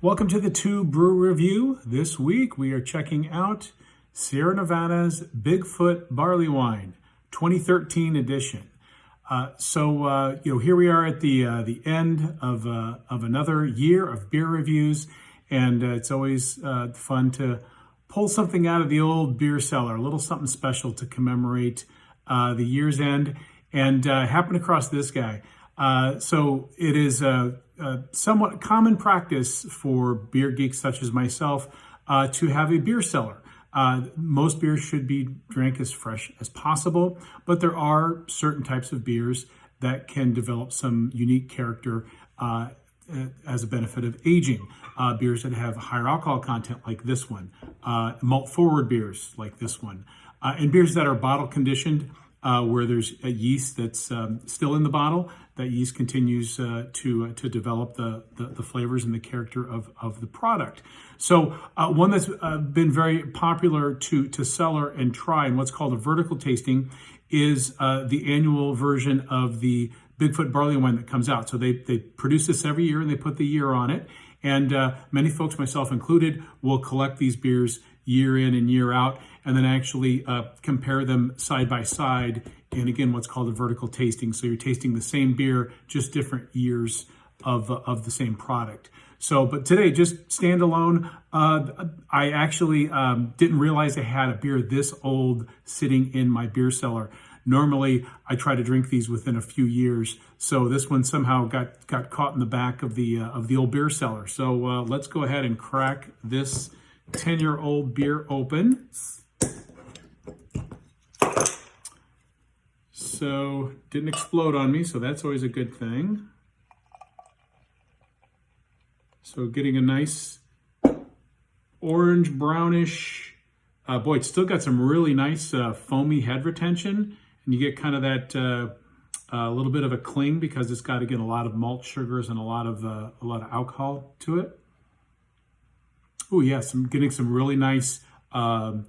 Welcome to the TUE Brew Review. This week we are checking out Sierra Nevada's Bigfoot Barleywine 2013 edition. Here we are at the end of another year of beer reviews, and it's always fun to pull something out of the old beer cellar, a little something special to commemorate the year's end, and happened across this guy. So it is a somewhat common practice for beer geeks such as myself to have a beer cellar. Most beers should be drank as fresh as possible, but there are certain types of beers that can develop some unique character as a benefit of aging. Beers that have higher alcohol content like this one, malt forward beers like this one, and beers that are bottle conditioned where there's a yeast that's still in the bottle. That yeast continues to develop the flavors and the character of the product. So one that's been very popular to cellar and try, and what's called a vertical tasting, is the annual version of the Bigfoot Barleywine that comes out. So they produce this every year and they put the year on it. And many folks, myself included, will collect these beers year in and year out, and then actually compare them side by side in, again, what's called a vertical tasting. So you're tasting the same beer, just different years of the same product. So, but today, just standalone, I actually didn't realize I had a beer this old sitting in my beer cellar. Normally, I try to drink these within a few years. So this one somehow got caught in the back of the old beer cellar. So let's go ahead and crack this 10-year-old beer open. So didn't explode on me, so that's always a good thing. So getting a nice orange brownish, boy, it's still got some really nice foamy head retention, and you get kind of that a little bit of a cling because it's got, again, a lot of malt sugars and a lot of alcohol to it. Oh yes, I'm getting some really nice kind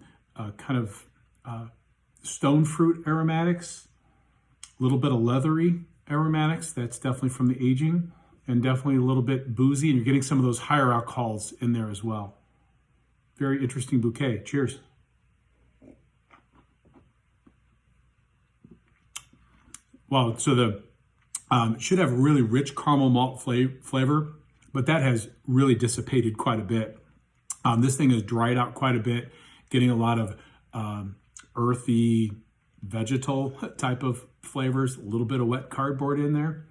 of stone fruit aromatics, a little bit of leathery aromatics. That's definitely from the aging, and definitely a little bit boozy, and you're getting some of those higher alcohols in there as well. Very interesting bouquet. Cheers. Wow, so the should have really rich caramel malt flavor, but that has really dissipated quite a bit. This thing has dried out quite a bit, getting a lot of earthy, vegetal type of flavors, a little bit of wet cardboard in there.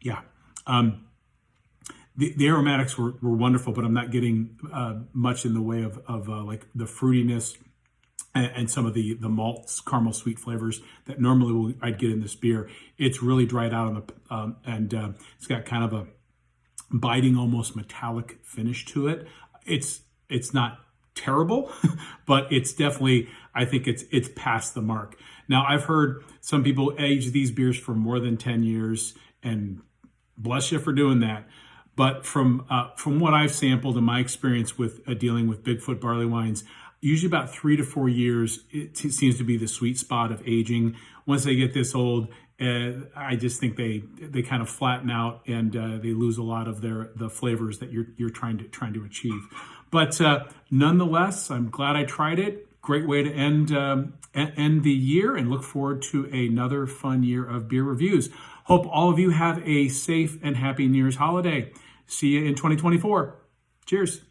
Yeah. The aromatics were wonderful, but I'm not getting much in the way of like the fruitiness and some of the malts, caramel sweet flavors that normally I'd get in this beer. It's really dried out on the it's got kind of a biting, almost metallic finish to it. It's not terrible, but it's definitely, I think it's past the mark. Now, I've heard some people age these beers for more than 10 years, and bless you for doing that. But from what I've sampled in my experience with dealing with Bigfoot barley wines, usually about 3 to 4 years, it seems to be the sweet spot of aging. Once they get this old, I just think they kind of flatten out, and they lose a lot of the flavors that you're trying to achieve. But nonetheless, I'm glad I tried it. Great way to end the year, and look forward to another fun year of beer reviews. Hope all of you have a safe and happy New Year's holiday. See you in 2024. Cheers.